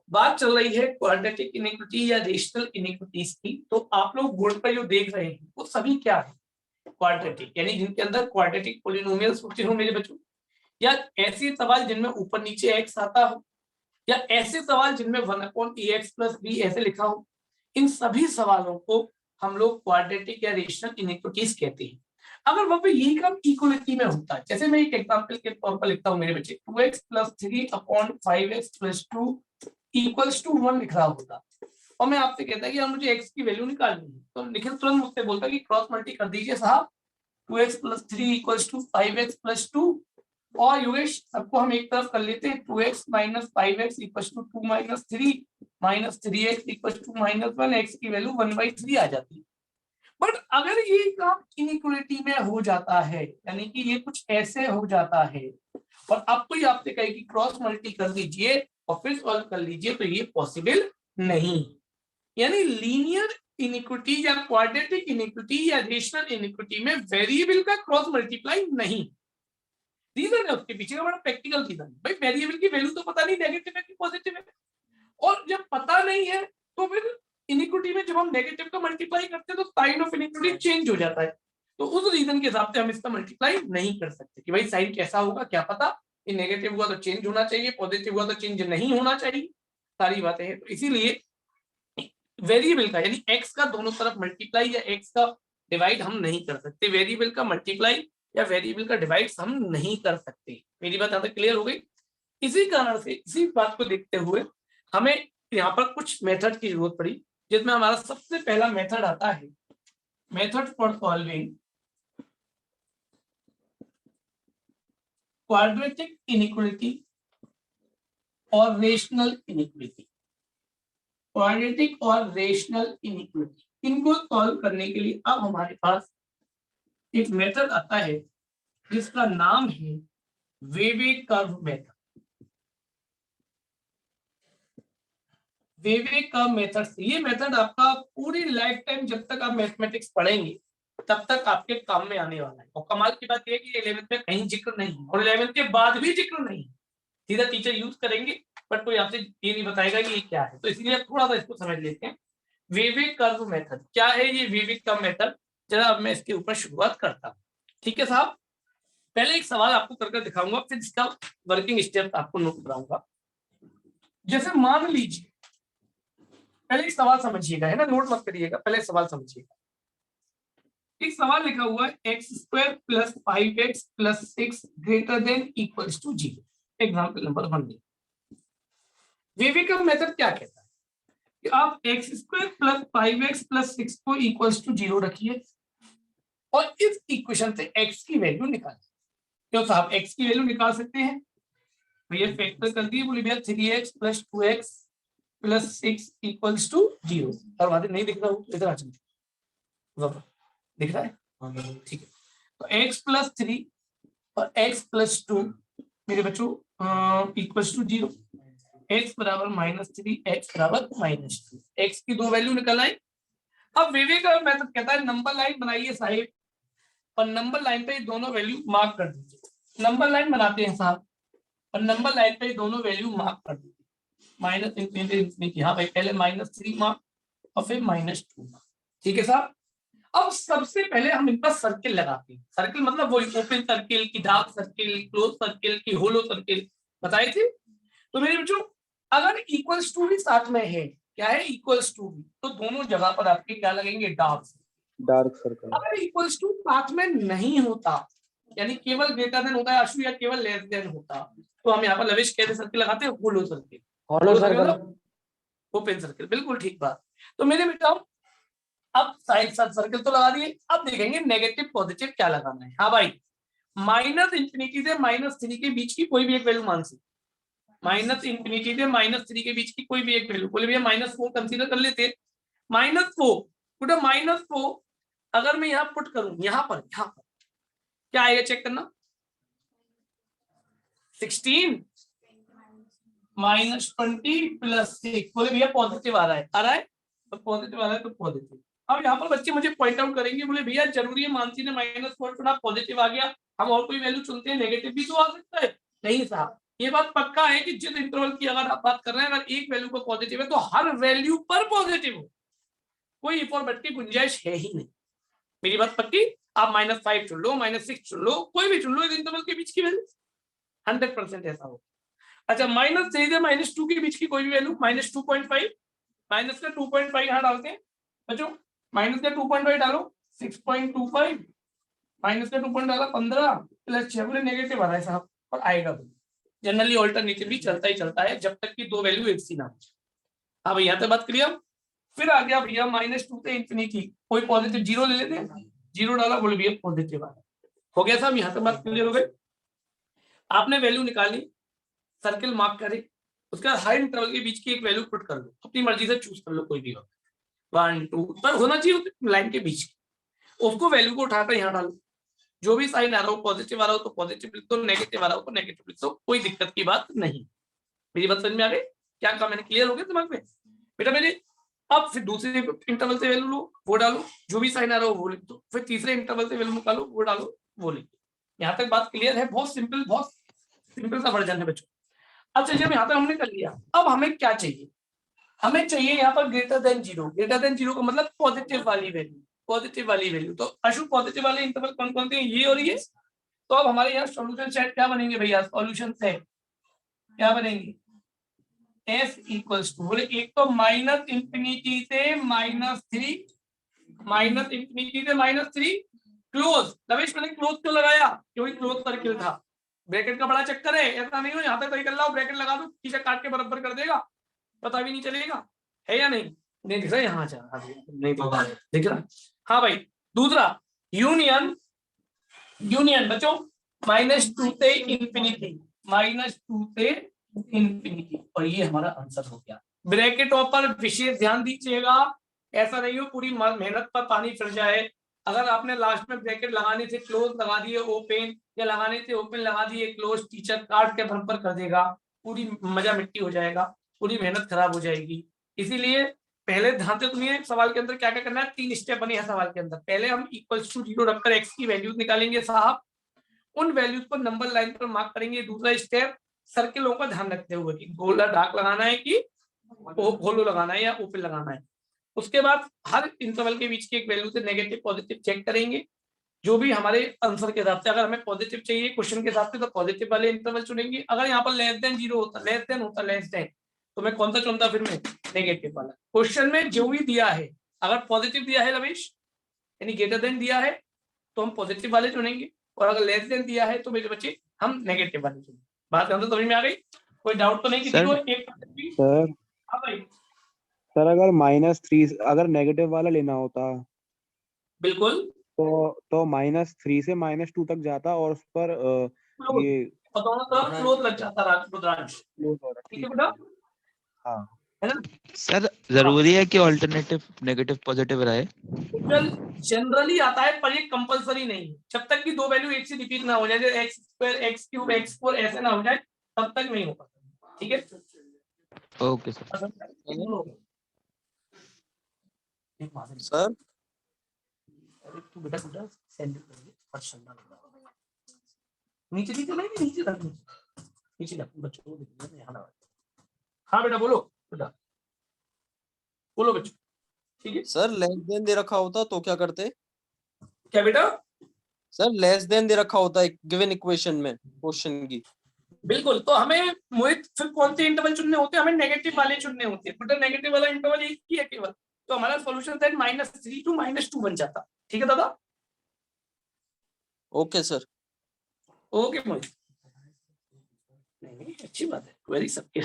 बात चल रही है क्वाड्रेटिक इनइक्विटी या रेशनल इनइक्विटीज की। तो आप लोग बोर्ड पर जो देख रहे हैं वो सभी क्या है, क्वाड्रेटिक, यानी जिनके अंदर क्वाड्रेटिक पोलिनोमियल्स होते हो मेरे बच्चों, या ऐसे सवाल जिनमें ऊपर नीचे एक्स आता हो, या ऐसे सवाल जिनमें 1/ax + b ऐसे लिखा हो। इन सभी सवालों को हम लोग क्वाड्रेटिक या रेशनल इनइक्विटीज कहते हैं। अगर वहां पे यही काम इक्वलिटी में होता है, जैसे मैं एक एग्जांपल के तौर पर लिखता हूँ मेरे बच्चे, 2x + 3/5x + 2 = 1 लिख रहा होता, और मैं आपसे कहता है कि यार मुझे x की वैल्यू निकालनी है, तो निखिल तुरंत मुझसे बोलता है कि क्रॉस मल्टी कर दीजिए साहब, 2x + 3 = 5x + 2, और योगेश सबको हम एक तरफ कर लेते हैं, 2x - 5x = 2 - 3 - 3x = -1, x की वैल्यू 1/3 आ जाती है। बट अगर ये काम इनइक्वालिटी में हो जाता है, यानी कि ये कुछ ऐसे हो जाता है, और अब कोई आपसे कहे कि क्रॉस मल्टी कर लीजिए और फिर सॉल्व कर लीजिए, तो ये पॉसिबल नहीं। यानी लीनियर इनइक्विटी या क्वाड्रेटिक इनइक्विटी या रेशनल इनइक्विटी में वेरिएबल का क्रॉस मल्टीप्लाई नहीं। रीजन है उसके पीछे का बड़ा प्रैक्टिकल रीजन। भाई वेरिएबल की वैल्यू तो पता नहीं नेगेटिव है कि पॉजिटिव है, और जब पता नहीं है तो फिर इनइक्विटी में जब हम नेगेटिव का मल्टीप्लाई करते हैं तो साइन ऑफ इनइक्विटी चेंज हो जाता है। तो उस रीजन के हिसाब से हम इसका मल्टीप्लाई नहीं कर सकते कि भाई साइन कैसा होगा क्या पता, ये नेगेटिव हुआ तो चेंज होना चाहिए, पॉजिटिव हुआ तो चेंज नहीं होना चाहिए, सारी बातें हैं। तो इसीलिए वेरिएबल का यानी एक्स का दोनों तरफ मल्टीप्लाई या एक्स का डिवाइड हम नहीं कर सकते, वेरिएबल का मल्टीप्लाई या वेरिएबल का डिवाइड हम नहीं कर सकते। मेरी बात यहाँ तक क्लियर हो गई। इसी कारण से इसी बात को देखते हुए हमें यहाँ पर कुछ मेथड की जरूरत पड़ी, जिसमें हमारा सबसे पहला मेथड आता है method for solving quadratic inequality और रेशनल इनइक्वालिटी। क्वाड्रेटिक और रेशनल इनइक्वालिटी, इनको सॉल्व करने के लिए अब हमारे पास एक मेथड आता है जिसका नाम है वेवे कर्व मेथड। वेवे कर्व मेथड से ये मेथड आपका पूरी लाइफ टाइम जब तक आप मैथमेटिक्स पढ़ेंगे तब तक आपके काम में आने वाला है। और कमाल की बात यह है कि 11th में कहीं जिक्र नहीं और 11th के बाद भी जिक्र नहीं, सीधा टीचर यूज करेंगे बट कोई आपसे ये नहीं बताएगा कि ये क्या है। तो इसलिए थोड़ा सा इसको समझ लेते हैं। वेवे कर्व मेथड क्या है, ये वेवे कर्व मेथड जरा अब मैं इसके ऊपर शुरुआत करता हूँ। ठीक है साहब, पहले एक सवाल आपको करके दिखाऊंगा, फिर इसका वर्किंग स्टेप आपको नोट कराऊंगा। जैसे मान लीजिए, पहले एक सवाल समझिएगा, है ना, नोट मत करिएगा, पहले सवाल समझिएगा। एक सवाल लिखा हुआ है x² + 5x + 6 > 0। Example number 1 वेवे curve method क्या कहता है कि आप x² + 5x + 6 को = 0 रखिए और इस इक्वेशन से x की वैल्यू निकालिए। क्यों साहब, x की वैल्यू निकाल सकते हैं, भैया फैक्टर कर दिए, बोले भैया 3x + 2x + 6 = 0। और नहीं दिख रहा हूँ, इधर आ जाओ, दिख रहा है, ठीक है। तो x + 3 और x + 2 मेरे बच्चों = 0, x = -3 x = -2, x की दो वैल्यू निकल आई। अब वेवे का मेथड कहता है नंबर लाइन बनाइए साहिब, और नंबर लाइन पे दोनों वैल्यू मार्क कर दीजिए। नंबर लाइन बनाते हैं साहब, और नंबर लाइन पे दोनों वैल्यू मार्क कर दीजिए, -∞ हाँ भाई, पहले -3 मार्क और फिर -2 मार्क। ठीक है साहब, अब सबसे पहले हम इन पर सर्किल लगाते हैं। सर्किल मतलब वही ओपन सर्किल की, डार्क सर्किल, क्लोज सर्किल की, होलो सर्किल बताए थे। तो मेरे बच्चों अगर =2 भी साथ में है, क्या है =2 भी, तो दोनों जगह पर आपके क्या लगेंगे, डार्क सर्कल। अगर =2 साथ में नहीं होता, यानी केवल ग्रेटर देन होता है आशु या केवल लेस देन होता, तो हम यहाँ पर लविश कैसे सर्किल लगाते हैं, होलो सर्किल। होलो सर्किल ओपन सर्किल, बिल्कुल ठीक बात। तो मेरे बेटा अब साइड सर्किल तो लगा दिए, अब देखेंगे नेगेटिव पॉजिटिव क्या लगाना है। हाँ भाई, -∞ से -3 के बीच की कोई भी एक वैल्यू मान सकते, -∞ से -3 के बीच की कोई भी एक वैल्यू, बोले भैया -4 कंसीडर कर लेते। -4 पुट -4 अगर मैं यहाँ पुट करूं, यहाँ पर क्या आएगा चेक करना, 16 -20 + 6, बोले भैया पॉजिटिव आ रहा है, तो पॉजिटिव आ रहा है तो पॉजिटिव। अब यहाँ पर बच्चे मुझे पॉइंट आउट करेंगे, बोले भैया जरूरी है मानसी ने -4 चुना, पॉजिटिव आ गया, हम और कोई वैल्यू चुनते हैं, नेगेटिव भी तो आ सकता है। नहीं साहब, ये बात पक्का है कि जिस इंटरवल की अगर आप बात कर रहे हैं, अगर एक वैल्यू पर पॉजिटिव है तो हर वैल्यू पर पॉजिटिव हो, कोई इफ और बट की गुंजाइश है ही नहीं। मेरी बात पक्की? आप -5 चुन लो, -6 चुन लो, कोई भी चुन लो, इस इंटरवल के बीच की वैल्यू 100% ऐसा हो। अच्छा, -3 से -2 के बीच की कोई भी वैल्यू, -2.5, माइनस का 2.5 यहाँ डालते हैं बच्चों, माइनस का 2.5 डालो 6.25, माइनस का 2 डाला 15 प्लस 6 नेगेटिव आ रहा है साहब, और आएगा भी जनरली ऑल्टरनेटिवली चलता ही चलता है जब तक कि दो वैल्यू एक सी ना हो। हाँ भाई, यहाँ तक बात क्लियर। फिर आ गया भैया -2 से इंफिनिटी, कोई पॉजिटिव जीरो ले लेते हैं, जीरो डाला, बोले भैया पॉजिटिव आ, हो गया साहब, यहाँ तक बात क्लियर हो गई। आपने वैल्यू निकाली, सर्किल मार्क करे, उसका हर इंटरवल के बीच की एक वैल्यू पुट कर लो, अपनी मर्जी से चूज कर लो कोई भी हो, 1 2 पर होना चाहिए लाइन के बीच, उसको वैल्यू को उठाकर यहाँ डालो, जो भी साइन आ रहा हो, पॉजिटिव आ रहा हो तो पॉजिटिव लिख दो, नेगेटिव आ रहा हो तो नेगेटिव लिख दो, कोई दिक्कत की बात नहीं। मेरी बात समझ में आ गई? क्या कहा मैंने? क्लियर हो गया दिमाग में बेटा मेरे? अब फिर दूसरे इंटरवल से वैल्यू लो, वो डालो, जो भी साइन आ रहा हो वो लिख दो, फिर तीसरे इंटरवल से वैल्यू निकालो, वो डालो, वो लिख दो। यहाँ तक बात क्लियर है? बहुत सिंपल सा वर्जन है बच्चों। अब चलिए, यहाँ तक हमने कर लिया, अब हमें क्या चाहिए? हमें चाहिए यहाँ पर ग्रेटर देन जीरो का मतलब पॉजिटिव वाली वैल्यू। तो अशुभ पॉजिटिव वाले इंटरवल कौन कौन से हैं? ये और ये। तो अब हमारे यहाँ सॉल्यूशन सेट क्या बनेंगे भैया? सॉल्यूशन सेट क्या बनेंगे? S इक्वल्स टू, बोले एक तो -∞ से -3 क्लोज। रमेश, मैंने क्लोज क्यों लगाया? क्योंकि क्लोज सर्किल था, ब्रैकेट का बड़ा चक्कर है, ऐसा नहीं हो यहाँ तक कर लाओ, ब्रैकेट लगा दो, पीछे काट के बराबर कर देगा, पता भी नहीं चलेगा, है या नहीं? नहीं दिख रहा, यहाँ नहीं दिख रहा। हाँ भाई, दूसरा यूनियन बच्चों, -2 से इंफिनिटी, और ये हमारा आंसर हो गया। ब्रैकेटों पर विशेष ध्यान दीजिएगा, ऐसा नहीं हो पूरी मेहनत पर पानी फिर जाए। अगर आपने लास्ट में ब्रैकेट लगाने से क्लोज लगा दिए ओपन, या लगाने से ओपन लगा दिए क्लोज, टीचर काट के बराबर कर देगा, पूरी मजा मिट्टी हो जाएगा, पूरी मेहनत खराब हो जाएगी। इसीलिए पहले ध्यान से सुनिए, सवाल के अंदर क्या क्या करना है। 3 स्टेप बने हैं सवाल के अंदर। पहले हम इक्वल्स टू 0 रखकर एक्स की वैल्यूज निकालेंगे साहब, उन वैल्यूज को नंबर लाइन पर मार्क करेंगे। दूसरा स्टेप, सर्किलों का ध्यान रखते हुए कि गोला डार्क लगाना है कि होलो लगाना है या ओपन लगाना है। उसके बाद हर इंटरवल के बीच की एक वैल्यू से नेगेटिव पॉजिटिव चेक करेंगे, जो भी हमारे आंसर के हिसाब से। अगर हमें पॉजिटिव चाहिए क्वेश्चन के हिसाब से तो पॉजिटिव वाले इंटरवल चुनेंगे। अगर यहाँ पर लेस देन 0 होता, लेस देन, तो मैं कौन सा चुनता? फिर मैं नेगेटिव वाला। क्वेश्चन में जो भी दिया है, अगर पॉजिटिव दिया है रमेश, यानी ग्रेटर देन दिया है, तो हम पॉजिटिव वाले चुनेंगे, और अगर लेस देन दिया है तो मेरे बच्चे हम नेगेटिव वाले चुनेंगे। बात समझ में आ गई? कोई डाउट तो नहीं किसी को? सर हाँ भाई, सर अगर -3 अगर नेगेटिव वाला लेना होता बिल्कुल तो -3 से -2 तक जाता, और उस पर ये दोनों तरफ क्लोज लग जाता रुद्रांश। ठीक है बेटा? हाँ है ना सर? जरूरी है कि ऑल्टरनेटिव नेगेटिव पॉजिटिव रहे? जनरली आता है, पर ये कंपलसरी नहीं है। जब तक कि दो वैल्यू एक से रिपीट ना हो जाए, जैसे x2 x3 x4 ऐसे ना हो जाए, तब तक नहीं होगा। ठीक है? Okay sir. सर तू बेटा सेंड नीचे नीचे रख बच्चों को दिखना। हाँ बेटा बोलो बेटा, बोलो बच्चों। ठीक है सर, लेस देन दे रखा होता तो क्या करते? क्या बेटा? सर, लेस देन दे रखा होता एक गिवन इक्वेशन में क्वेश्चन की। बिल्कुल, तो हमें मोहित फिर कौन से इंटरवल चुनने होते हैं? हमें नेगेटिव वाले चुनने होते हैं। बेटा नेगेटिव वाला इंटरवल एक ही है केवल, तो हमारा सॉल्यूशन सेट -3 to -2 बन जाता। ठीक है दादा? Okay sir. ओके मोहित, नहीं अच्छी बात है, वेरी सबके।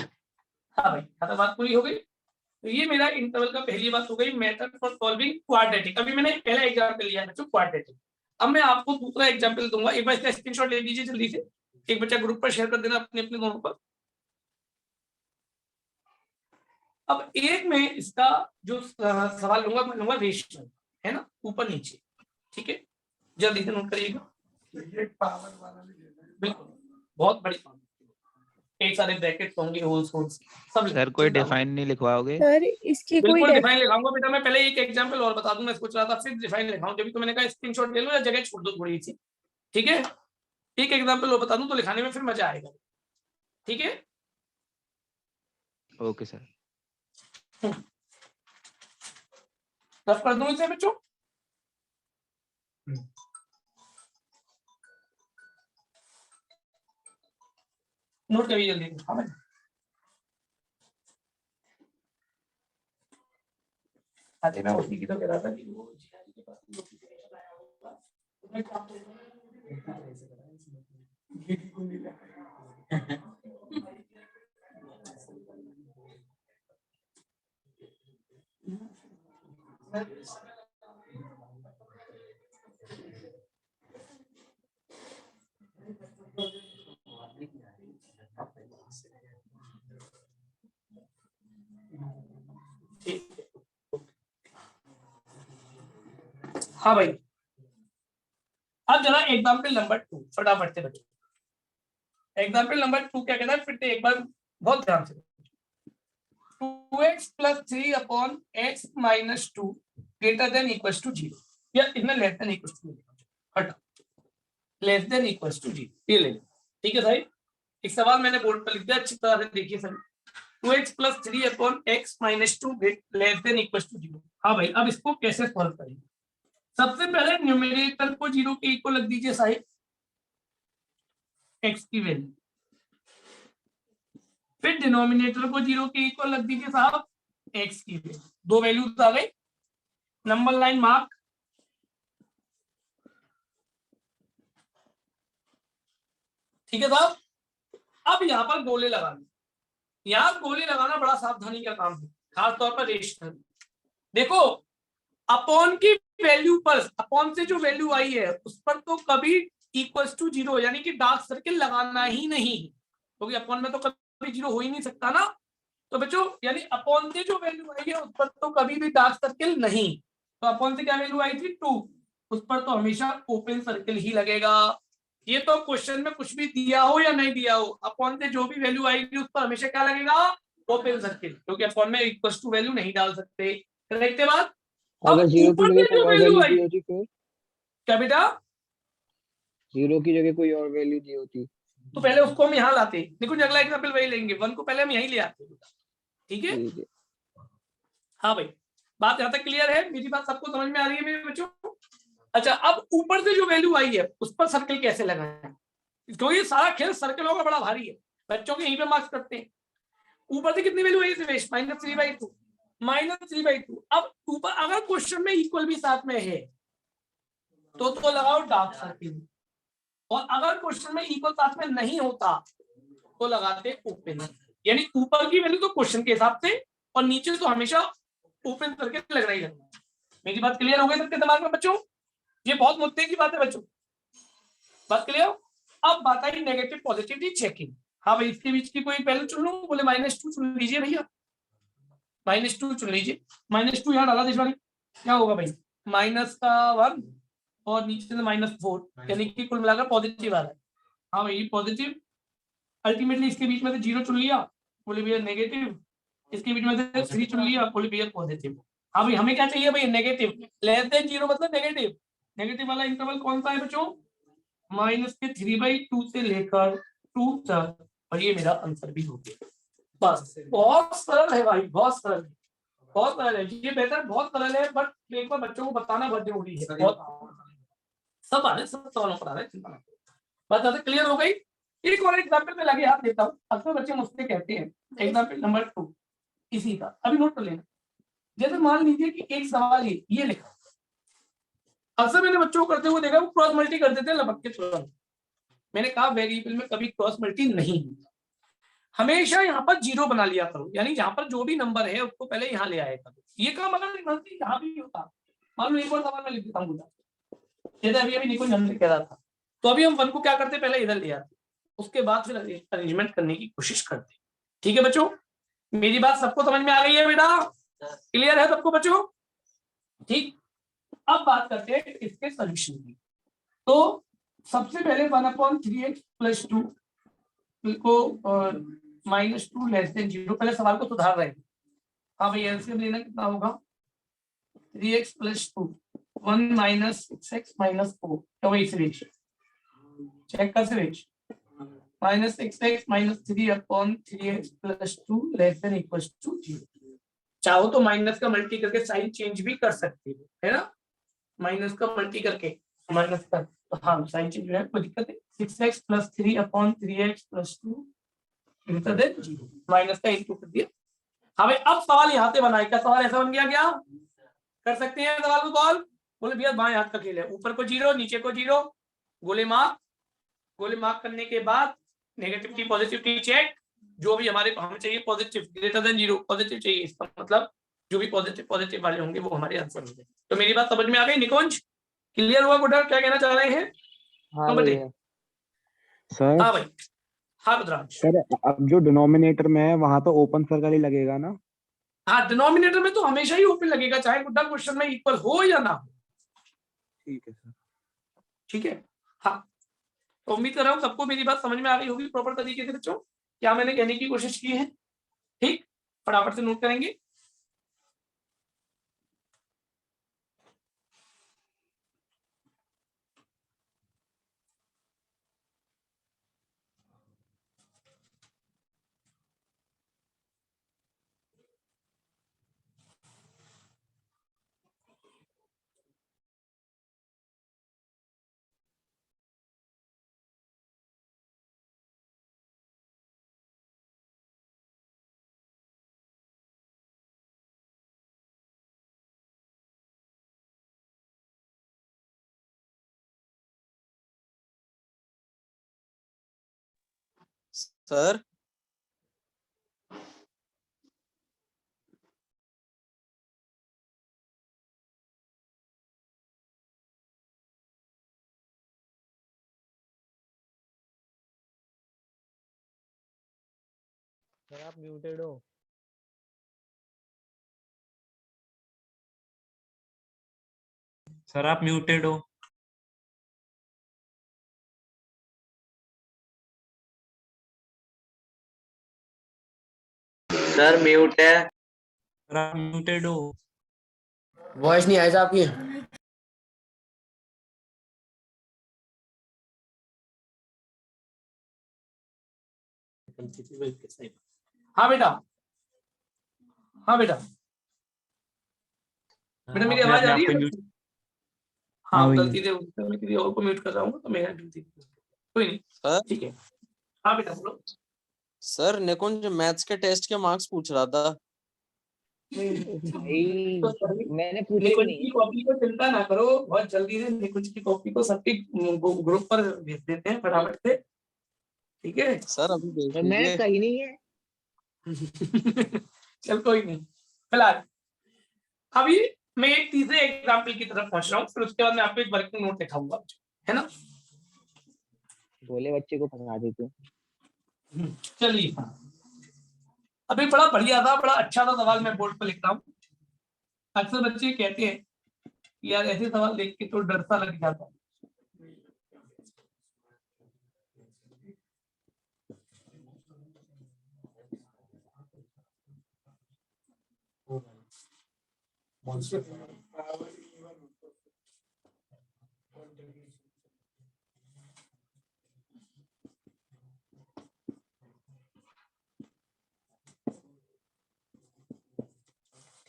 हाँ भाई, खत्म, बात पूरी हो गई। तो ये मेरा इंटरवल का पहली बात हो गई, मेथड फॉर सॉल्विंग क्वाड्रेटिक। अभी मैंने पहला एग्जांपल लिया बच्चों क्वाड्रेटिक। अब मैं आपको दूसरा एग्जांपल दूंगा, एक बार इसका स्क्रीनशॉट ले लीजिए जल्दी से, एक बच्चा ग्रुप पर शेयर कर देना अपने अपने दोनों पर। अब एक में इसका जो सवाल लूंगा, मैं लूंगा रेशियो, है ना, ऊपर नीचे। ठीक है, जल्दी से नोट करिएगा। बिल्कुल, बहुत बड़ी पावर, एक सारे ब्रैकेट्स होंगे, होल्स सब। सर कोई डिफाइन नहीं लिखवाओगे? सर इसकी कोई बिल्कुल डिफाइन लिखाऊंगा बेटा। मैं पहले एक एग्जांपल और बता दूं, मैं सोच रहा था फिर डिफाइन लिखाऊं, जब भी तो मैंने कहा स्क्रीनशॉट ले लो या जगह छोड़ दो थोड़ी सी। ठीक है, एक एग्जांपल और बता दूं तो लिखाने में फिर मजा आएगा। ठीक है, ओके सर। रफ कर दूं इसे बच्चों? नोट करिए जल्दी। हाँ भाई, आते मैं उसी की तो कह रहा था कि वो जिहादी के पास नोटिफिकेशन आया होगा, उसमें काम हाँ भाई, अब जरा एग्जाम्पल नंबर 2 फटाफट से बच्चों। एग्जाम्पल नंबर 2 क्या कहता है, फिर से एक बार बहुत ध्यान से। 2x plus 3 upon x minus 2 greater than equals to 0, या इसमें लेस देन इक्वल्स टू, हटा, लेस देन इक्वल्स टू 0 ये ले। ठीक है भाई, एक सवाल मैंने बोर्ड पर लिख दिया, अच्छी तरह से देखिए sir. 2x plus 3 upon x minus 2 less than equals to 0। हाँ भाई, अब इसको कैसे सॉल्व करेंगे? सबसे पहले न्यूमेरेटर को 0 के इक्वल रख दीजिए साहिब, x की वैल्यू। फिर डिनोमिनेटर को 0 के इक्वल रख दीजिए साहब, x की वैल्यू। दो वैल्यूज आ गई, नंबर लाइन मार्क। ठीक है साहब, अब यहाँ पर गोले लगाने, यहाँ गोले लगाना बड़ा सावधानी का काम है, खास तौर पर रेशनल। देखो, अपॉन की वैल्यू पर, अपॉन से जो वैल्यू आई है उस पर तो कभी इक्वल्स टू 0 यानी कि डार्क सर्किल लगाना ही नहीं, क्योंकि अपॉन में तो कभी 0 हो ही नहीं सकता ना। तो बच्चों यानी अपॉन से जो वैल्यू आई है उस पर तो कभी भी डार्क सर्किल नहीं। तो अपॉन से क्या वैल्यू आई थी 2, उस पर तो हमेशा ओपन सर्किल ही लगेगा। ये तो क्वेश्चन में कुछ भी दिया हो या नहीं दिया हो, अपॉन से जो भी वैल्यू आएगी उस पर हमेशा क्या लगेगा, ओपन सर्किल, क्योंकि अपॉन में इक्वल्स टू वैल्यू नहीं डाल सकते। करेक्ट है बात? अब अगर 0 की ऊपर जगह से कोई जो और वैल्यू वैल्यू आई, दी होती फिर? क्या बेटा? 0 की जगह कोई और वैल्यू दी होती तो पहले उसको हम यहाँ लाते, देखो अगला एग्जाम्पल वही लेंगे, 1 को पहले हम यहीं ले आते। ठीक है, ठीक है। हाँ भाई, बात यहाँ तक क्लियर है? मेरी बात सबको समझ में आ रही है मेरे बच्चों? अच्छा, अब ऊपर से जो वैल्यू आई है उस पर सर्कल कैसे लगाएं, क्योंकि सारा खेल सर्कलों का बड़ा भारी है, बच्चों के यहीं पे मार्क्स करते हैं। ऊपर से कितनी वैल्यू आई निवेश, -3/2, -3/2। अब ऊपर अगर क्वेश्चन में इक्वल भी साथ में है तो लगाओ डार्क सर्किल, और अगर क्वेश्चन में इक्वल साथ में नहीं होता तो लगाते ओपन। यानी ऊपर की वैल्यू तो क्वेश्चन के हिसाब से, और नीचे तो हमेशा ओपन करके लगना ही लगना। मेरी बात क्लियर हो गई सबके दिमाग में बच्चों? ये बहुत मुद्दे की बात है बच्चों, बात क्लियर? अब बात आई नेगेटिव पॉजिटिव चेकिंग। हाँ भाई, इसके बीच की कोई वैल्यू चुन लूं, बोले -2 चुन लीजिए भैया, -2 चुन लीजिए। -2 यहाँ डाला दिशा, क्या होगा भाई, -1 और नीचे से -4, यानी कि कुल मिलाकर पॉजिटिव आ रहा है। हाँ भाई पॉजिटिव, अल्टीमेटली इसके बीच में से 0 चुन लिया, बोले भैया नेगेटिव, इसके बीच में से 3 चुन लिया, बोले भैया पॉजिटिव। हाँ भाई, हमें क्या चाहिए भाई, नेगेटिव, लेस देन 0 मतलब नेगेटिव। नेगेटिव वाला इंटरवल कौन सा है बच्चों, -3/2 से लेकर 2 तक, और ये मेरा आंसर भी हो गया। बस, बहुत सरल है भाई, बहुत सरल है, बहुत सरल है ये, बेहतर बहुत सरल है, बट एक बार बच्चों को बताना बहुत जरूरी है। बहुत सब आ रहे, सब सवालों पर आ रहे, चिंता मत करो। बात ज्यादा क्लियर हो गई? एक और एग्जाम्पल में लगे हाथ देता हूँ, अक्सर बच्चे मुझसे कहते हैं, एग्जाम्पल नंबर 2 इसी का, अभी नोट कर लेना। जैसे मान लीजिए कि एक सवाल ये लिखा, अक्सर मैंने बच्चों को करते हुए देखा, वो क्रॉस मल्टी कर देते हैं लपक के तुरंत। मैंने कहा वेरिएबल में कभी क्रॉस मल्टी नहीं होता, हमेशा यहाँ पर 0 बना लिया करो, यानी जहां पर जो भी नंबर है उसको पहले यहाँ ले आया करो। ये काम अगर गलती यहाँ भी होता, मान लो एक और सवाल में लिख देता हूँ, जैसे अभी निकुंज हमसे कह रहा था, तो अभी हम 1 को क्या करते, पहले इधर ले आते, उसके बाद फिर अरेंजमेंट करने की कोशिश करते। ठीक है बच्चों, मेरी बात सबको समझ में आ गई है बेटा? क्लियर है सबको बच्चों? ठीक, अब बात करते हैं इसके सोल्यूशन की। तो सबसे पहले 1/3x + 2 को -2 लेस देन 0, पहले सवाल को सुधार रहे हैं। हाँ भाई, एलसीएम लेना कितना होगा, 3x + 2 1 - 6x - 4, तो वही सीरीज चेक कर, series minus x x minus 3/3x plus 2 less than equals to 0। चाहो तो माइनस का मल्टी करके साइन चेंज भी कर सकते हो, है ना, माइनस का मल्टी करके माइनस का, तो हाँ साइन चेंज है, कोई दिक्कत नहीं। 6x plus 3/3x plus 2 greater than 0, minus का इनटू कर दिया। हमें अब सवाल यहाँ से बनाए, क्या सवाल ऐसा बन गया क्या? कर सकते हैं सवाल को कॉल? बोले भैया बाएं हाथ का खेल है, ऊपर को 0 नीचे को 0, गोले मार्क करने के बाद नेगेटिविटी पॉजिटिविटी चेक, जो भी हमारे हमें चाहिए पॉजिटिव ग्रेटर देन 0 पॉजिटिव चाहिए, इसका मतलब जो भी पॉजिटिव वाले होंगे वो हमारे आंसर होंगे। तो मेरी बात समझ में आ गई निकुंज? क्लियर हुआ? गुड्डा क्या कहना चाह रहे हैं? हाँ नंबर भैया। सर हाँ भाई, हाँ रुद्रांश। सर अब जो डिनोमिनेटर में है वहां तो ओपन सर्कल ही लगेगा ना? हाँ डिनोमिनेटर में तो हमेशा ही ओपन लगेगा, चाहे गुड्डा क्वेश्चन में इक्वल हो या ना हो। ठीक है सर। ठीक है, हाँ। तो उम्मीद कर रहा हूँ सबको मेरी बात समझ में आ गई होगी प्रॉपर तरीके से बच्चों, क्या मैंने कहने की कोशिश की है। ठीक, फटाफट से नोट करेंगे। सर सर आप म्यूटेड हो। सर आप म्यूटेड हो। सर म्यूट है। सर आप म्यूटेड हो। वॉइस नहीं आई था आपकी। हाँ बेटा, हाँ बेटा, बेटा मेरी आपने आवाज अपने आ आप रही को है? म्यूट। हाँ हाँ भैया। गलती से मैं किसी और को म्यूट कर रहा हूँ तो मेरा गलती, कोई नहीं, सर ठीक है। हाँ बेटा बोलो। सर निकुंज मैथ्स के टेस्ट के मार्क्स पूछ रहा था। भाई तो सभी मैंने पूछे भी निकुंज नहीं की है। कॉपी को चिंता ना करो, बहुत जल्दी से निकुंज की कॉपी को सबके ग्रुप पर भेज देते हैं फटाफट से, ठीक है। सर अभी देख पर मैंने लीजिए। कही नहीं है। चल कोई नहीं, फिलहाल अभी मैं एक तीसरे एग्जाम्पल की तरफ पहुंच रहा हूँ, फिर उसके बाद मैं आपको एक वर्किंग नोट दिखाऊंगा, है ना। भोले बच्चे को पकड़ा देते। चलिए, अभी बड़ा बढ़िया था, बड़ा अच्छा था सवाल, मैं बोर्ड पर लिख रहा हूँ। अक्सर बच्चे कहते हैं कि यार ऐसे सवाल देख के तो डर सा लग जाता है।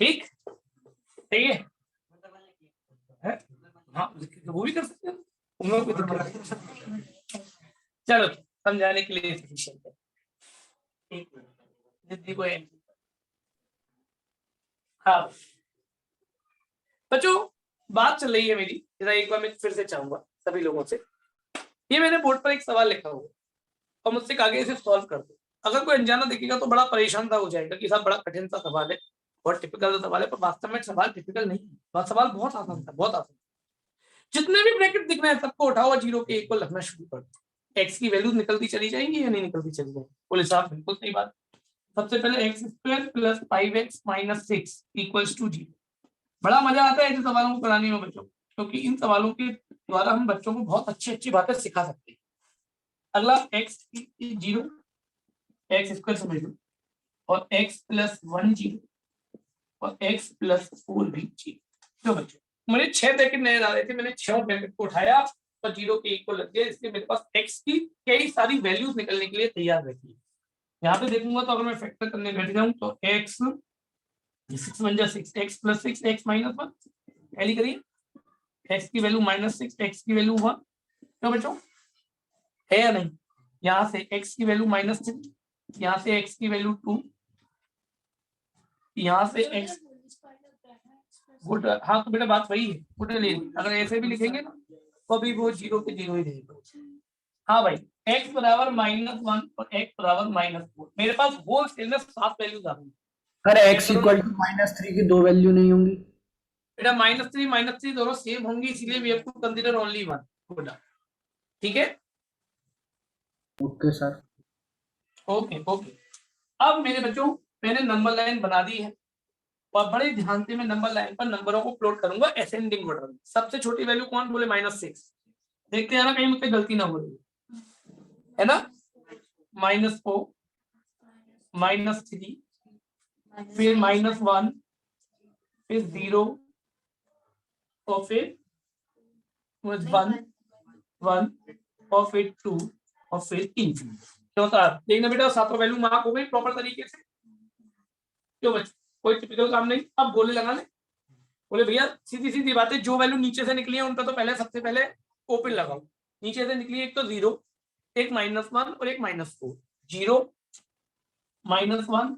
ठीक, सही है, हाँ वो भी कर सकते हैं, उन लोगों को दिक्कत नहीं। चलो समझाने के लिए sufficient है। ठीक, जिद्दी को है। हाँ बच्चों, बात चल रही है मेरी, जरा एक बार मैं फिर से चाहूंगा सभी लोगों से, ये मैंने बोर्ड पर एक सवाल लिखा हुआ और मुझसे कहा गया इसे सॉल्व कर दो। अगर कोई अनजाना देखेगा तो बड़ा परेशान सा हो जाएगा कि साहब बड़ा कठिन सा सवाल है, बहुत टिपिकल सवाल है, पर वास्तव में सवाल टिपिकल नहीं है, सवाल बहुत आसान था, बहुत आसान। जितने भी ब्रैकेट दिख रहे हैं सबको उठाओ और 0 के इक्वल रखना शुरू कर दो। एक्स की वैल्यू निकलती चली जाएंगी या नहीं निकलती चली जाएंगी? बोले साहब बिल्कुल सही बात। सबसे पहले x square plus 5x minus 6 equals to 0। बड़ा मजा आता है ऐसे सवालों को कराने में बच्चों, क्योंकि इन सवालों के द्वारा हम बच्चों को बहुत अच्छी अच्छी बातें सिखा सकते हैं। अगला x 0, एक्स स्क्वायर समझ लो, और x प्लस 1 0 और x प्लस 4 भी 0। तो बच्चों मुझे 6 ब्रैकेट नजर आ रहे थे, मैंने 6 ब्रैकेट को उठाया और 0 के इक्वल लग गया, इसलिए मेरे पास x की कई सारी वैल्यूज निकलने के लिए तैयार रहती है। यहाँ पे देखूंगा तो अगर मैं फैक्टर करने बैठ जाऊं तो x 6 बन जा 6 x + 6 x - 1 कैली करिए, x की वैल्यू -6 x की वैल्यू 1, क्यों बच्चों है या नहीं? यहाँ से x की वैल्यू -3, यहाँ से x की वैल्यू 2, यहाँ से x गुड। हाँ तो बेटा बात वही है, गुड ले, अगर ऐसे भी लिखेंगे ना तो भी वो 0 पे 0 ही रहेगा। हाँ भाई x बराबर -1 और x बराबर -4, मेरे पास होल सेल में 7 वैल्यूज आ गई। सर x इक्वल टू -3 की 2 वैल्यू नहीं होंगी? बेटा -3 दोनों सेम होंगी, इसीलिए we have to consider only one. Good, ठीक है, ओके सर। Okay okay. अब मेरे बच्चों मैंने नंबर लाइन बना दी है और बड़े ध्यान से मैं नंबर लाइन पर नंबरों को प्लॉट करूंगा असेंडिंग ऑर्डर में। सबसे छोटी वैल्यू कौन बोले? -6, देखते हैं ना कहीं मुझसे गलती ना हो रही है ना। -4, -3, फिर -1, फिर 0 और फिर 1 1 और फिर 2 और फिर इंफिनिटी। क्यों सर? देखना बेटा सातों वैल्यू मार्क हो गई प्रॉपर तरीके से, क्यों बच्चे कोई टिपिकल काम नहीं। अब गोले लगाने बोले भैया सीधी सीधी बातें, जो वैल्यू नीचे से निकली है उन पर तो पहले सबसे पहले ओपन लगाओ। नीचे से निकली एक तो 0, एक -1 और एक -4, 0 -1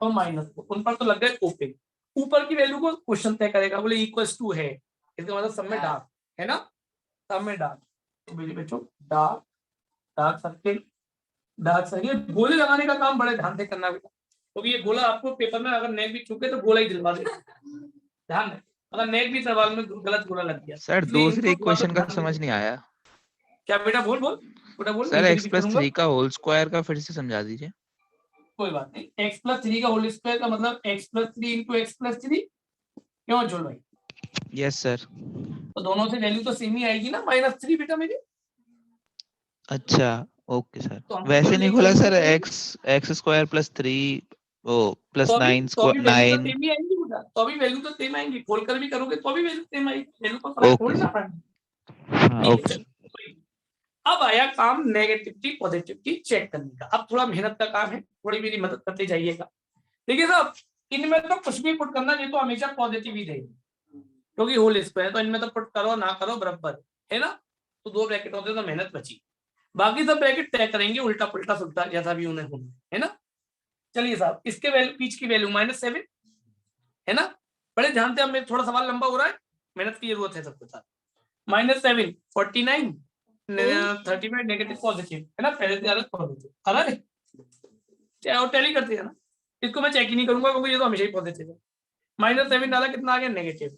और -4, उन पर तो लग गए ओपन। ऊपर की वैल्यू को क्वेश्चन तय करेगा, बोले इक्वल्स टू है, इसका मतलब सब में डार्क है ना, सब में डार्क। तो मेरे बच्चों डार्क डार्क सर्किल गोले लगाने का काम बड़े ध्यान से करना बेटा, क्योंकि ये गोला आपको पेपर में अगर नेक भी चुके तो गोला ही दिलवा देगा। ध्यान रहे, अगर नेक भी सवाल में गलत गोला लग गया। सर इसलिए दूसरे इनको थोड़ा सा इक्वेशन का ध्यान समझ देना। नहीं आया क्या बेटा? बोल बेटा बोल, सर, नीचे x भी + करूंगा। 3 का होल स्क्वायर का फिर से समझा दीजिए। कोई बात नहीं, x + 3 का होल स्क्वायर का मतलब x + 3 इंटू x + 3, क्यों जोड़ भाई? Yes sir. तो दोनों से वैल्यू तो सेम ही आएगी ना, -3 बेटा मेरी। अच्छा ओके सर, तो हम वैसे केवल नहीं यही खोला वैल्यू सर, रखेंगे। x² + 3 ओ तो अभी +9 तो अभी वैल्यू तो 9। सेम ही आएंगी बेटा, तो अभी वैल्यू तो सेम आएंगी, खोलकर भी करोगे तो भी वैल्यू सेम आएगी, वैल्यू तो फर्क थोड़ी ना पड़ेगा। हाँ ठीक है ओके। चलो। अब आया काम नेगेटिविटी पॉजिटिविटी चेक करने का। अब थोड़ा मेहनत का काम है, थोड़ी मेरी मदद करते जाइएगा। देखिए साहब इनमें तो कुछ भी पुट करना, ये तो हमेशा पॉजिटिव ही रहेगी क्योंकि होल स्क्वायर, तो इनमें तो पुट करो ना करो बराबर है ना। तो 2 ब्रैकेट होते तो मेहनत बची, बाकी सब ब्रैकेट तय करेंगे उल्टा पुल्टा सुल्टा जैसा भी उन्हें होना है ना। चलिए साहब इसके वैल्यू बीच की वैल्यू -7 है ना। बड़े ध्यान से, अब मेरा थोड़ा सवाल लंबा हो रहा है, मेहनत की जरूरत है सबके साथ। -7 49 35 नेगेटिव पॉजिटिव है ना, पहले से ज्यादा पॉजिटिव है ना, चाहे टैली करते हैं ना। इसको मैं चेक ही नहीं करूंगा क्योंकि ये तो हमेशा ही पॉजिटिव है। -7 डाला कितना आ गया? नेगेटिव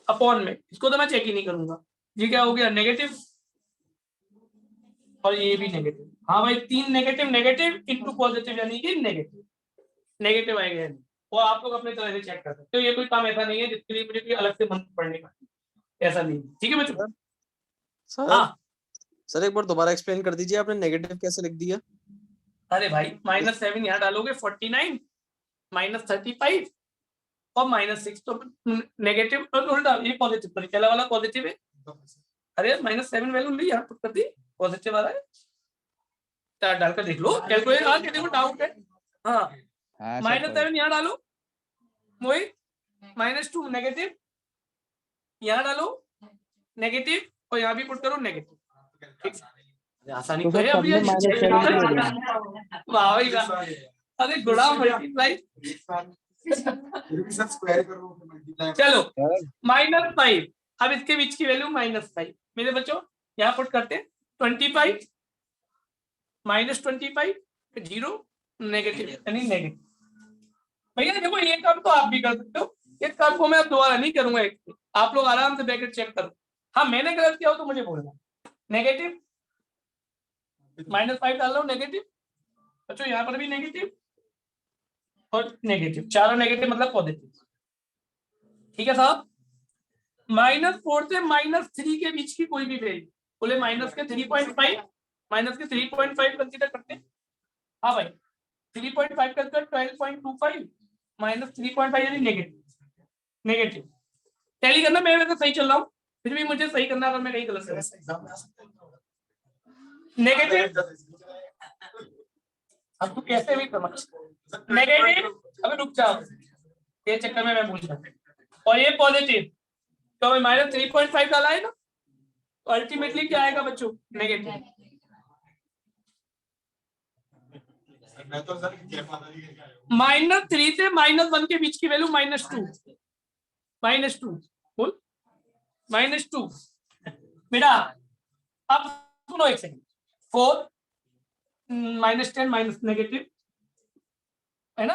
अपॉन में, इसको तो मैं चेक ही नहीं करूंगा। ये क्या हो गया? नेगेटिव और ये भी नेगेटिव। हाँ भाई 3 नेगेटिव इंटू पॉजिटिव यानी कि नेगेटिव आएगा। वो आप लोग अपने तरह से चेक कर सकते हो, ये कोई काम ऐसा नहीं है जिसके लिए मुझे कोई अलग से मंत्र पढ़ने का, ऐसा नहीं। ठीक है बच्चों? सर हाँ सर एक बार दोबारा एक्सप्लेन कर दीजिए, आपने नेगेटिव कैसे लिख दिया? अरे भाई -7 यहाँ डालोगे 49 -35 और -6 तो नेगेटिव उल्टा, ये पॉजिटिव पर पहला वाला पॉजिटिव है। अरे -7 वैल्यू ली यहाँ पुट कर दी, पॉजिटिव आ रहा है, चार डालकर देख लो कैलकुलेटर आके देखो, डाउट है। हाँ -7 यहाँ डालो, मोहित -2 नेगेटिव, यहाँ डालो नेगेटिव और यहाँ भी पुट करो नेगेटिव। आसानी तो तो सर है सब अभी में -7 क्यों दिया? वाह भाई वाह, अरे गुणा मल्टीप्लाई। चलो सर -5, अब इसके बीच की वैल्यू -5 मेरे बच्चों यहाँ पुट करते हैं 25 -25 0 नेगेटिव यानी नेगेटिव। भैया देखो ये काम तो आप भी कर सकते हो, इस काम को मैं अब दोबारा नहीं करूंगा, आप लोग आराम से ब्रैकेट चेक करो। हाँ मैंने गलत किया हो तो मुझे बोलना। नेगेटिव -5 डाल लो नेगेटिव, बच्चों यहाँ पर भी नेगेटिव और नेगेटिव, चारों नेगेटिव मतलब पॉजिटिव। ठीक है साहब, -4 से -3 के बीच की कोई भी वैल्यू, बोले माइनस के 3.5 कंसीडर करते हैं। हाँ भाई 3.5 कर 12.25 -3.5 यानी नेगेटिव टैली करना, मैं वैसे सही चल रहा हूँ फिर भी मुझे सही करना, अगर मैं कहीं गलत कर नेगेटिव, अब तू कैसे भी समझ नेगेटिव, अभी रुक जाओ, ये चक्कर में मैं भूल गया, और ये पॉजिटिव, तो माइनस 3.5 डाला है ना, तो अल्टीमेटली क्या आएगा बच्चों, नेगेटिव। -3 से -1 के बीच की वैल्यू -2, बोल -2 बेटा। अब सुनो एक सेकंड, 4 -10 माइनस नेगेटिव है ना,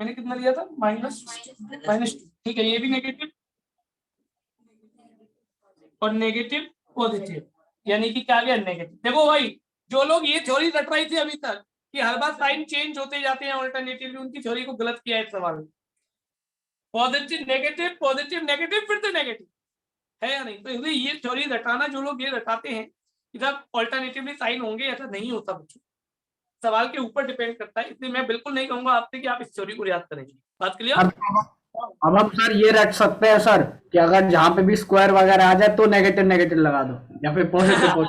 मैंने कितना लिया था, -2, ठीक है, ये भी नेगेटिव और नेगेटिव पॉजिटिव, यानी कि क्या गया, नेगेटिव। देखो भाई, जो लोग ये थ्योरी रट रही थी अभी तक कि हर बार साइन चेंज होते जाते हैं ऑल्टरनेटिवली, उनकी थ्योरी को गलत किया है इस सवाल में। पॉजिटिव नेगेटिव, पॉजिटिव नेगेटिव, फिर से नेगेटिव है या नहीं, तो इसलिए ये थ्योरी रटाना, जो लोग ये रटाते हैं इधर ऑल्टरनेटिवली साइन होंगे, ऐसा नहीं होता बच्चों, सवाल के ऊपर डिपेंड करता है। इसलिए मैं बिल्कुल नहीं कहूंगा आपसे कि आप इस थ्योरी को याद करेंगे। बात क्लियर? अब हम सर ये रट सकते हैं सर कि अगर जहाँ पे भी स्क्वायर वगैरह आ जाए तो नेगेटिव नेगेटिव लगा दो, या फिर पॉजिटिव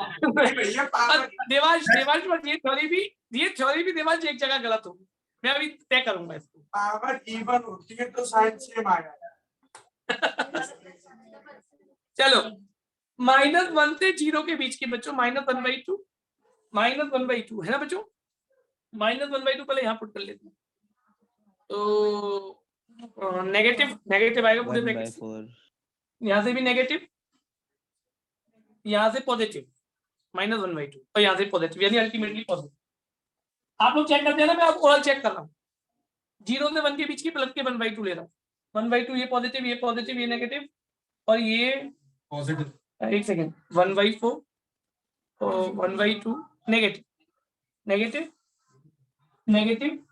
देवांश पर ये थ्योरी भी देवांश एक जगह गलत होगी, मैं अभी तय करूंगा इसको। पावर इवन होती है तो साइन सेम आएगा। चलो, -1 से 0 के बीच के बच्चों, -1/2, -1/2 है ना बच्चों, -1/2 पहले यहाँ पुट कर लेते हैं, तो नेगेटिव आएगा पूरे ब्रैकेट से, यहाँ से भी नेगेटिव, यहाँ से पॉजिटिव, -1/2 और यहाँ से पॉजिटिव, यानी अल्टीमेटली पॉजिटिव। आप लोग चेक करते हैं ना, मैं आपको और चेक कर रहा हूँ, 0 से 1 के बीच की प्लस के 1/2 ले रहा हूँ, 1/2 ये पॉजिटिव, ये नेगेटिव, और ये पॉजिटिव, एक सेकेंड, 1/4 और 1/2 नेगेटिव,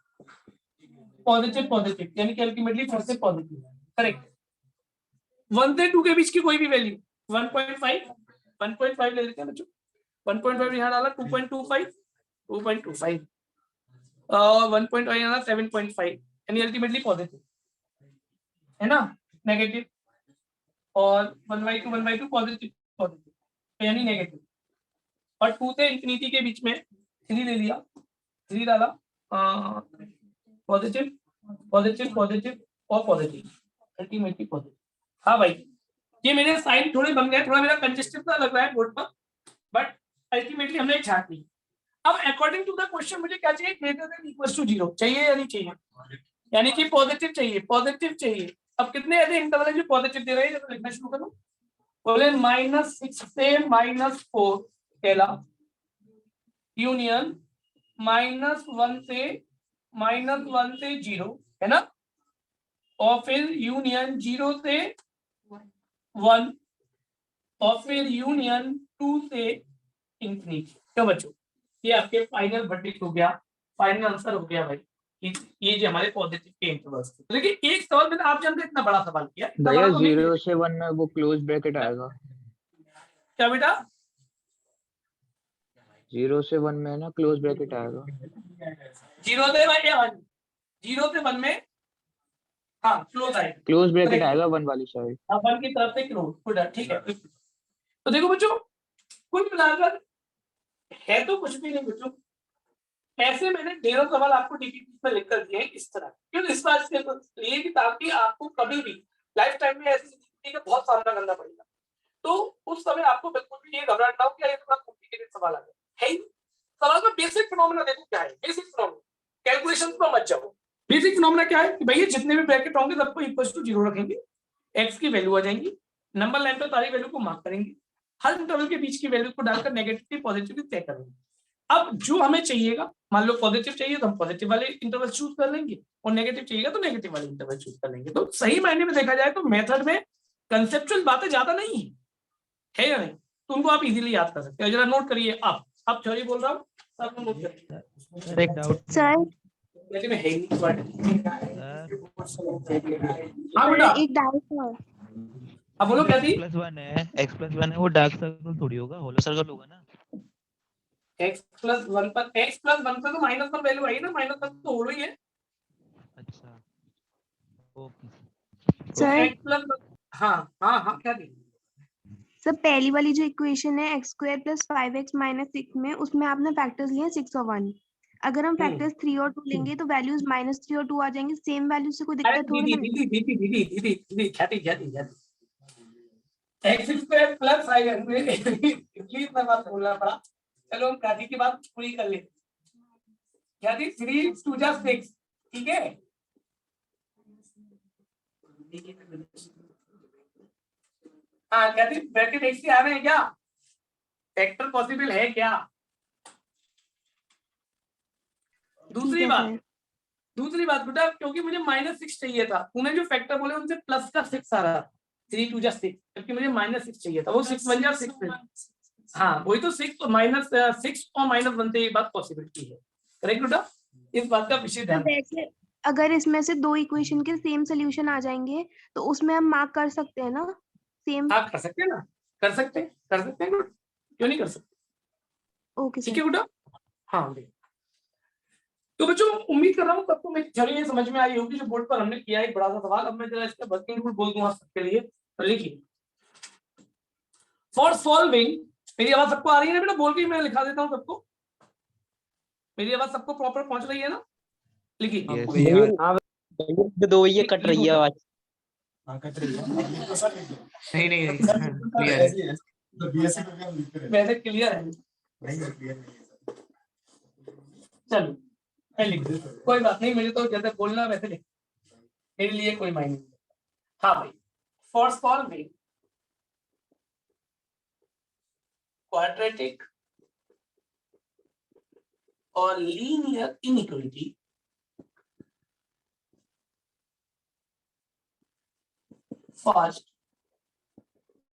पॉजिटिव, यानी कि अल्टीमेटली फिर से पॉजिटिव, करेक्ट। 1 से 2 के बीच की कोई भी वैल्यू, 1.5 ले लेते हैं बच्चों, 1.5 यहाँ डाला, 2.25 और 1.5 यहाँ डाला, 7.5, यानी अल्टीमेटली पॉजिटिव है ना, नेगेटिव, और 1/2 पॉजिटिव यानी नेगेटिव, और 2 से इंफिनिटी के बीच में 3 ले लिया, 3 डाला, पॉजिटिव और पॉजिटिव, अल्टीमेटली पॉजिटिव। हाँ भाई, ये मेरे साइन थोड़े बन गए, थोड़ा मेरा कंजेस्टेड सा लग रहा है बोर्ड पर, बट अल्टीमेटली हमने छाट ली। अब अकॉर्डिंग टू द क्वेश्चन मुझे क्या चाहिए, ग्रेटर देन इक्वल टू 0 चाहिए या नहीं चाहिए, यानी कि पॉजिटिव चाहिए। अब कितने ऐसे इंटरवल है जो पॉजिटिव दे रहे हैं, जब लिखना शुरू करो, बोले -6 से -4 पहला, यूनियन -1 से 0 है ना, और फिर यूनियन 0 से 1, और फिर यूनियन 2 से इंफिनिटी। तो बच्चों, ये आपके फाइनल वर्डिक्ट हो गया, फाइनल आंसर हो गया भाई, ये जो हमारे पॉजिटिव के इंटरवल्स थे। देखिए एक सवाल मैंने आप जानते इतना बड़ा सवाल किया भैया, 0 से 1 में वो क्लोज ब्रैकेट आएगा, क्या बेटा, 0 से 1 में ना क्लोज ब्रैकेट आएगा, 0 से 1 में, हाँ क्लोज आएगा, क्लोज ब्रैकेट आएगा 1 वाली साइड, 1 की तरफ से क्लोज, गुड, ठीक है। तो देखो बच्चों, कुल मिलाकर है तो कुछ भी नहीं बच्चों, ऐसे मैंने 1.5 सवाल आपको डीपीटी पर लिख कर दिए हैं इस तरह, क्यों, इस बात के लिए कि ताकि आपको कभी भी लाइफ टाइम में ऐसी स्थिति का बहुत सामना करना पड़ेगा, तो उस समय आपको बिल्कुल भी ये घबराहट ना हो कि ये थोड़ा कॉम्प्लिकेटेड सवाल आ गया है। सवाल का बेसिक फिनोमेना देखो क्या है, बेसिक फिनोमेना, कैलकुलेशंस में मत जाओ। बेसिक फिनोमेना क्या है कि भैया जितने भी ब्रैकेट होंगे सबको इक्वल टू 0 रखेंगे, एक्स की वैल्यू आ जाएंगी, नंबर लाइन पर सारी वैल्यू को मार्क करेंगे, हर इंटरवल के बीच की वैल्यू को डालकर नेगेटिव पॉजिटिव तय करेंगे। अब जो हमें चाहिएगा, मान लो पॉजिटिव चाहिए तो हम पॉजिटिव वाले इंटरवल चूज कर लेंगे, और नेगेटिव चाहिएगा तो नेगेटिव वाले इंटरवल चूज कर लेंगे। तो सही मायने में देखा जाए तो मेथड में कंसेप्चुअल बातें ज्यादा नहीं है या नहीं, तो उनको आप इजीली याद कर सकते हैं। जरा नोट करिए, आप थ्योरी बोल रहा हूँ, आप नोट करिए। सर एक डाउट सर, में है ही सर हाँ बेटा, एक डाउट है। अब बोलो क्या थी, x+1 है वो डार्क सर्कल थोड़ी होगा, होलो सर्कल होगा ना। x+1 पर x+1 पे तो -1 वैल्यू आई ना, -1 तो होलो ही है। अच्छा ओके सर x+1, हाँ क्या थी, सर पहली वाली जो इक्वेशन है x square plus 5x minus 6 में, उसमें आपने फैक्टर्स लिए 6 और 1। अगर हम फैक्टर्स 3 और 2 लेंगे तो वैल्यूज -3 और 2 आ जाएंगे, सेम वैल्यू से कोई अरे दिक्कत थोड़ी दीदी ना है। दीदी दीदी दीदी दीदी ख्याति ख्याति ख्याति x square plus 5x please मैं बात बोलना पड़ा। चलो हम ख्याति की बात पूरी कर लेते। ख्याति 3 2 जा 6, ठीक है। हाँ ख्याति ब्रैकेट x से आ रहे हैं क्या? फैक्टर पॉसिबल है क्या? दूसरी बात बेटा, क्योंकि मुझे -6 चाहिए था, तूने जो फैक्टर बोले उनसे प्लस का 6 आ रहा था, 3 2 जा 6, जबकि मुझे -6 चाहिए था, वो 6 1 जा 6। हाँ वही तो 6 और -1 से ये बात पॉसिबिलिटी है। करेक्ट बेटा, इस बात का विषय ध्यान। वैसे अगर इसमें से 2 इक्वेशन के सेम सोल्यूशन आ जाएंगे तो उसमें हम मार्क कर सकते हैं ना सेम? आप कर सकते हैं ना, कर सकते हैं गुड, क्यों नहीं कर सकते? ओके ठीक सर। है गुड। हाँ तो बच्चों उम्मीद कर रहा हूँ सबको मेरी थ्योरी समझ में आई होगी, जो बोर्ड पर हमने किया है एक बड़ा सा सवाल। अब मैं जरा इसका वर्किंग रूल बोल दूंगा सबके लिए, तो लिखिए फॉर सॉल्विंग। मेरी आवाज सबको आ रही है ना बेटा? बोल के मैं लिखा देता हूँ सबको। मेरी आवाज सबको प्रॉपर पहुंच रही है ना? लिखिए दो ये कट रही है आवाज। नहीं नहीं क्लियर है। वैसे क्लियर है। चलो मैं लिख दूँ, कोई बात नहीं, मुझे तो जैसे बोलना वैसे लिख, मेरे लिए कोई मायने नहीं। हाँ भाई, फॉर सॉल्विंग क्वाड्रेटिक और लीनियर इनइक्वालिटी फर्स्ट